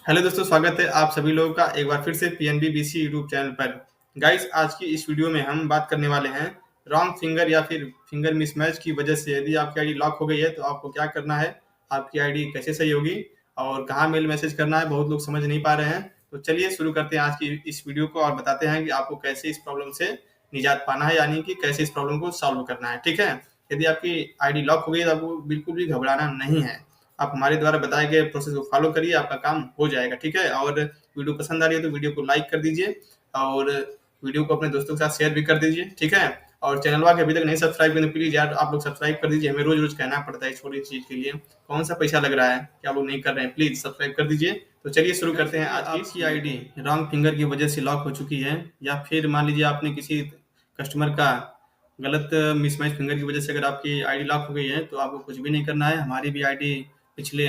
Hello दोस्तों, स्वागत है आप सभी लोगों का एक बार फिर से पीएनबी बीसी यूट्यूब चैनल पर। गाइस, आज की इस वीडियो में हम बात करने वाले हैं रॉन्ग फिंगर या फिर फिंगर मिसमैच की वजह से यदि आपकी आईडी लॉक हो गई है तो आपको क्या करना है, आपकी आईडी कैसे सही होगी और कहाँ मेल मैसेज करना है। बहुत लोग समझ नहीं पा रहे हैं, तो चलिए शुरू करते हैं आज की इस वीडियो को और बताते हैं कि आपको कैसे इस प्रॉब्लम से निजात पाना है, यानी कि कैसे इस प्रॉब्लम को सॉल्व करना है। ठीक है, यदि आपकी आईडी लॉक हो गई है तो आपको बिल्कुल भी घबराना नहीं है। आप हमारे द्वारा बताए गए प्रोसेस को फॉलो करिए, आपका काम हो जाएगा। ठीक है, और वीडियो पसंद आ रही है तो वीडियो को लाइक कर दीजिए और वीडियो को अपने दोस्तों के साथ शेयर भी कर दीजिए। ठीक है, और चैनल वाले अभी तक नहीं सब्सक्राइब करें प्लीज यार आप लोग सब्सक्राइब कर दीजिए। हमें रोज रोज कहना पड़ता है छोटी चीज के लिए, कौन सा पैसा लग रहा है कि आप लोग नहीं कर रहे हैं। प्लीज सब्सक्राइब कर दीजिए। तो चलिए शुरू करते हैं। आज आपकी आईडी रॉन्ग फिंगर की वजह से लॉक हो चुकी है, या फिर मान लीजिए आपने किसी कस्टमर का गलत मिसमैच फिंगर की वजह से अगर आपकी आईडी लॉक हो गई है तो आपको कुछ भी नहीं करना है। हमारी भी आईडी पिछले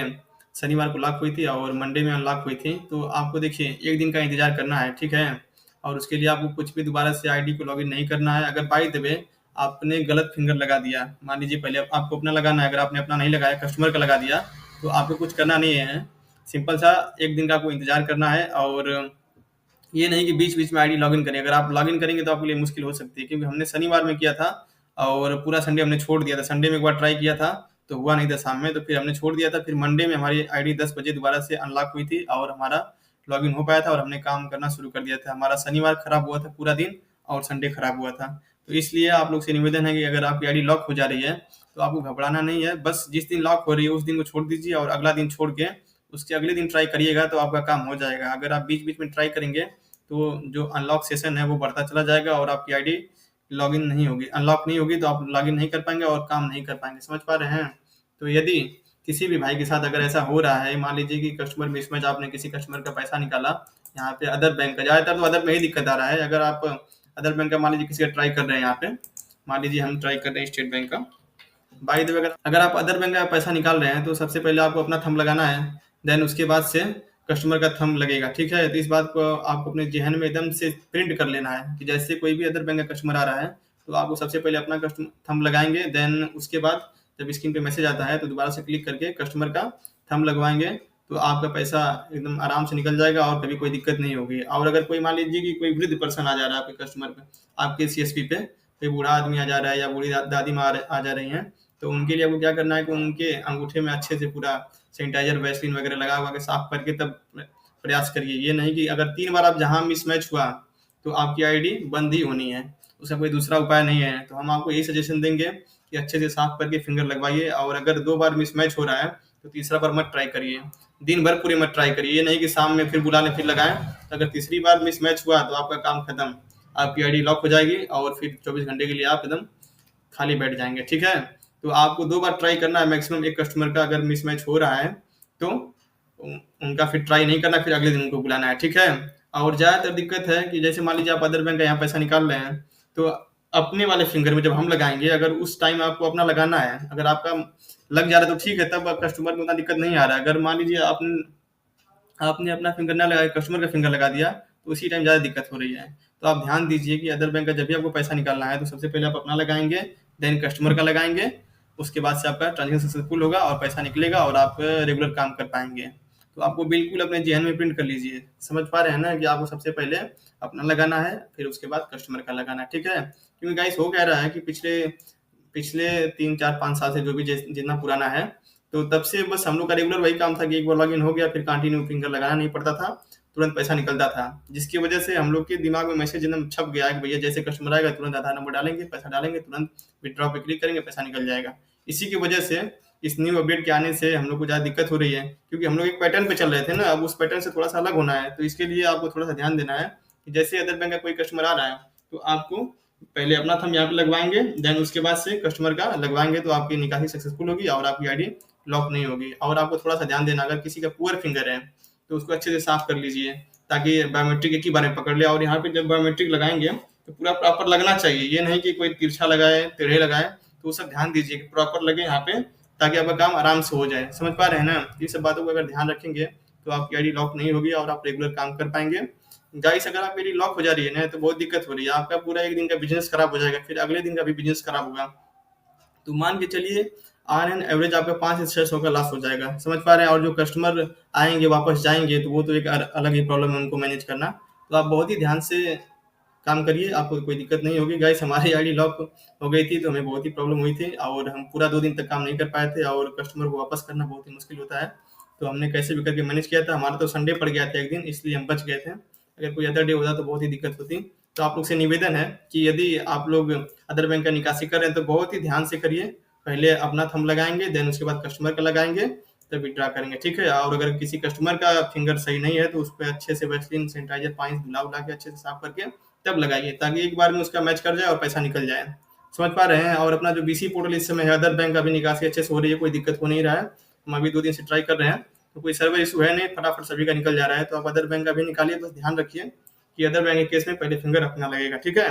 शनिवार को लॉक हुई थी और मंडे में अनलॉक हुई थी। तो आपको देखिए एक दिन का इंतजार करना है। ठीक है, और उसके लिए आपको कुछ भी दोबारा से आईडी को लॉगिन नहीं करना है। अगर बाई द वे आपने गलत फिंगर लगा दिया, मान लीजिए पहले आपको अपना लगाना है, अगर आपने अपना नहीं लगाया कस्टमर का लगा दिया तो आपको कुछ करना नहीं है। सिंपल सा एक दिन का आपको इंतजार करना है, और ये नहीं कि बीच बीच में आईडी लॉगिन करें। अगर आप लॉगिन करेंगे तो आपके लिए मुश्किल हो सकती है, क्योंकि हमने शनिवार में किया था और पूरा संडे हमने छोड़ दिया था। संडे में एक बार ट्राई किया था तो हुआ नहीं था शाम में, तो फिर हमने छोड़ दिया था। फिर मंडे में हमारी आईडी 10 बजे दोबारा से अनलॉक हुई थी और हमारा लॉगिन हो पाया था और हमने काम करना शुरू कर दिया था। हमारा शनिवार खराब हुआ था पूरा दिन और संडे खराब हुआ था। तो इसलिए आप लोग से निवेदन है कि अगर आपकी आईडी लॉक हो जा रही है तो आपको घबराना नहीं है। बस जिस दिन लॉक हो रही है उस दिन को छोड़ दीजिए और अगला दिन छोड़ के उसके अगले दिन ट्राई करिएगा तो आपका काम हो जाएगा। अगर आप बीच बीच में ट्राई करेंगे तो जो अनलॉक सेशन है वो बढ़ता चला जाएगा और आपकी आईडी लॉगिन नहीं होगी, अनलॉक नहीं होगी, तो आप लॉगिन नहीं कर पाएंगे और काम नहीं कर पाएंगे। समझ पा रहे हैं? तो यदि किसी भी भाई के साथ अगर ऐसा हो रहा है, मान लीजिए कि कस्टमर मिसमैच, आपने किसी कस्टमर का पैसा निकाला यहाँ पे अदर बैंक का, ज़्यादातर तो अदर में ही दिक्कत आ रहा है। अगर आप अदर बैंक का मान लीजिए किसी का ट्राई कर रहे हैं, यहाँ पे मान लीजिए हम ट्राई कर रहे हैं स्टेट बैंक का। बाय द वे अगर आप अदर बैंक का पैसा निकाल रहे हैं तो सबसे पहले आपको अपना थंब लगाना है, देन उसके बाद से कस्टमर का थंब लगेगा। ठीक है, तो इस बात को आपको अपने जहन में एकदम से प्रिंट कर लेना है कि जैसे कोई भी अदर बैंक का कस्टमर आ रहा है तो आपको सबसे पहले अपना कस्टमर थंब लगाएंगे, देन उसके बाद जब स्क्रीन पे मैसेज आता है तो दोबारा से क्लिक करके कस्टमर का थंब लगवाएंगे तो आपका पैसा एकदम आराम से निकल जाएगा और कभी कोई दिक्कत नहीं होगी। और अगर कोई मान लीजिए कि कोई वृद्ध पर्सन आ जा रहा है आपके कस्टमर पे, आपके सीएसपी पे कोई बूढ़ा आदमी आ जा रहा है या बूढ़ी दादी माँ आ जा रही हैं, तो उनके लिए आपको क्या करना है कि उनके अंगूठे में अच्छे से पूरा सैनिटाइजर वैसलीन वगैरह लगा हुआ के साफ करके तब प्रयास करिए। ये नहीं कि अगर 3 बार आप जहाँ मिसमैच हुआ तो आपकी आईडी बंद ही होनी है, उसका कोई दूसरा उपाय नहीं है। तो हम आपको यही सजेशन देंगे कि अच्छे से साफ करके फिंगर लगवाइए, और अगर 2 बार मिसमैच हो रहा है तो तीसरा बार मत ट्राई करिए। दिन भर पूरे मत ट्राई करिए, ये नहीं कि शाम में फिर बुला लें फिर लगाएं। तो अगर तीसरी बार मिसमैच हुआ तो आपका काम खत्म, आपकी आईडी लॉक हो जाएगी और फिर 24 घंटे के लिए आप एकदम खाली बैठ जाएंगे। ठीक है, तो आपको 2 बार ट्राई करना है मैक्सिमम। एक कस्टमर का अगर मिसमैच हो रहा है तो उनका फिर ट्राई नहीं करना, फिर अगले दिन उनको बुलाना है। ठीक है, और ज़्यादातर दिक्कत है कि जैसे मान लीजिए आप अदर बैंक का यहाँ पैसा निकाल रहे हैं तो अपने वाले फिंगर में जब हम लगाएंगे, अगर उस टाइम आपको अपना लगाना है, अगर आपका लग जा रहा है तो ठीक है, तब कस्टमर में उतना दिक्कत नहीं आ रहा है। अगर मान लीजिए आपने आपने अपना फिंगर ना लगाया, कस्टमर का फिंगर लगा दिया, तो उसी टाइम ज़्यादा दिक्कत हो रही है। तो आप ध्यान दीजिए कि अदर बैंक का जब भी आपको पैसा निकालना है तो सबसे पहले आप अपना लगाएंगे, देन कस्टमर का लगाएंगे। उसके बाद से आपका ट्रांजेक्शन सक्सेसफुल होगा और पैसा निकलेगा और आप रेगुलर काम कर पाएंगे। तो आपको बिल्कुल अपने जहन में प्रिंट कर लीजिए। समझ पा रहे हैं ना कि आपको सबसे पहले अपना लगाना है, फिर उसके बाद कस्टमर का लगाना है। ठीक है, क्योंकि गाइस हो क्या रहा है कि पिछले पिछले 3 4 5 साल से जो भी जितना पुराना है, तो तब से बस हम लोग का रेगुलर वही काम था कि एक बार लॉगिन हो गया फिर कंटिन्यू फिंगर लगाना नहीं पड़ता था, तुरंत पैसा निकलता था। जिसकी वजह से हम लोग के दिमाग में मैसेज एकदम छप गया है कि भैया जैसे कस्टमर आएगा तुरंत आधार नंबर डालेंगे, पैसा डालेंगे, तुरंत विथड्रॉ पे क्लिक करेंगे, पैसा निकल जाएगा। इसी की वजह से इस न्यू अपडेट के आने से हम लोग को ज़्यादा दिक्कत हो रही है, क्योंकि हम लोग एक पैटर्न पे चल रहे थे ना, अब उस पैटर्न से थोड़ा सा अलग होना है। तो इसके लिए आपको थोड़ा सा ध्यान देना है कि जैसे अदर बैंक का कोई कस्टमर आ रहा है तो आपको पहले अपना थंब यहाँ पे लगवाएंगे, देन उसके बाद से कस्टमर का लगवाएंगे, तो आपकी निकासी सक्सेसफुल होगी और आपकी आईडी लॉक नहीं होगी। और आपको थोड़ा सा ध्यान देना, अगर किसी का पुअर फिंगर है तो उसको अच्छे से साफ कर लीजिए, ताकि बायोमेट्रिक एक ही बार में पकड़ ले। और यहाँ पे जब बायोमेट्रिक लगाएंगे तो पूरा प्रॉपर लगना चाहिए, ये नहीं कि कोई तिरछा लगाए टेढ़े लगाए। तो वो सब ध्यान दीजिए कि प्रॉपर लगे यहाँ पे, ताकि आपका काम आराम से हो जाए। समझ पा रहे हैं ना? ये सब बातों को अगर ध्यान रखेंगे तो आपकी आईडी लॉक नहीं होगी और आप रेगुलर काम कर पाएंगे। गाइस, अगर आपकी आईडी लॉक हो जा रही है ना तो बहुत दिक्कत हो रही है, आपका पूरा एक दिन का बिजनेस खराब हो जाएगा, फिर अगले दिन का भी बिजनेस खराब होगा। तो मान के चलिए ऑन एन एवरेज आपका 5 से 600 का लॉस हो जाएगा, समझ पा रहे हैं? और जो कस्टमर आएँगे, वापस जाएँगे, तो वो तो एक अलग ही प्रॉब्लम है उनको मैनेज करना। तो आप बहुत ही ध्यान से काम करिए, आपको कोई दिक्कत नहीं होगी। गाइस हमारी आईडी लॉक हो गई थी, तो हमें बहुत ही प्रॉब्लम हुई थी और हम पूरा 2 दिन तक काम नहीं कर पाए थे और कस्टमर को वापस करना बहुत ही मुश्किल होता है। तो हमने कैसे भी करके मैनेज किया था। हमारा तो संडे पड़ गया था एक दिन, इसलिए हम बच गए थे। अगर कोई अदर डे होता तो बहुत ही दिक्कत होती। तो आप लोग से निवेदन है कि यदि आप लोग अदर बैंक का निकासी कर रहे हैं तो बहुत ही ध्यान से करिए। पहले अपना थंब लगाएँगे, देन उसके बाद कस्टमर का लगाएँगे, तब विथड्रॉ करेंगे, ठीक है? और अगर किसी कस्टमर का फिंगर सही नहीं है तो उस पे अच्छे से वैसलीन, सैनिटाइज़र, पानी से धुला-वुला के अच्छे से साफ करके तब लगाइए, ताकि एक बार में उसका मैच कर जाए और पैसा निकल जाए। समझ पा रहे हैं? और अपना जो बीसी पोर्टल इस समय है, अदर बैंक का भी निकासी अच्छे से हो रही है, कोई दिक्कत हो नहीं रहा है। हम अभी 2 दिन से ट्राई कर रहे हैं, तो कोई सर्वर इश्यू है नहीं, फटाफट सभी का निकल जा रहा है। तो आप अदर बैंक का भी निकालिए, बस ध्यान रखिए कि अदर बैंक के केस में पहले फिंगर अपना लगेगा, ठीक है?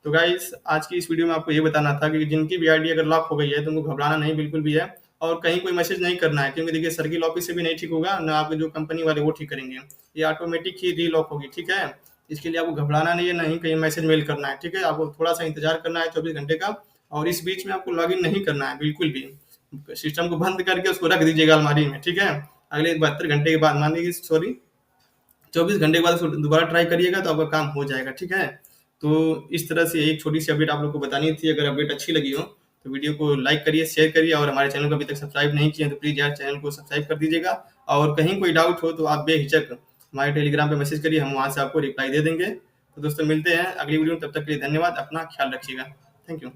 तो गाइस आज की इस वीडियो में आपको ये बताना था कि जिनकी भी आईडी अगर लॉक हो गई है तो उनको घबराना नहीं बिल्कुल भी है और कहीं कोई मैसेज नहीं करना है, क्योंकि देखिए सर्किल ऑफिस से भी नहीं ठीक होगा, ना आपके जो कंपनी वाले वो ठीक करेंगे। ये ऑटोमेटिक ही रीलॉक होगी, ठीक है? इसके लिए आपको घबराना नहीं है, ना ही कहीं मैसेज मेल करना है, ठीक है? आपको थोड़ा-सा इंतज़ार करना है 24 घंटे का और इस बीच में आपको लॉगिन नहीं करना है बिल्कुल भी। सिस्टम को बंद करके उसको रख दीजिएगा अलमारी में, ठीक है? अगले 72 घंटे के बाद मान लीजिए सॉरी 24 घंटे के बाद उसको दोबारा ट्राई करिएगा तो आपका काम हो जाएगा, ठीक है? तो इस तरह से एक छोटी-सी अपडेट आप लोग को बतानी थी। अगर अपडेट अच्छी लगी हो, तो वीडियो को लाइक करिए, शेयर करिए और हमारे चैनल को अभी तक सब्सक्राइब नहीं किए हैं, तो प्लीज़ यार चैनल को सब्सक्राइब कर दीजिएगा। और कहीं कोई डाउट हो तो आप बेहिचक हमारे टेलीग्राम पे मैसेज करिए, हम वहाँ से आपको रिप्लाई दे देंगे। तो दोस्तों मिलते हैं अगली वीडियो में, तब तक के लिए धन्यवाद, अपना ख्याल रखिएगा। Thank you.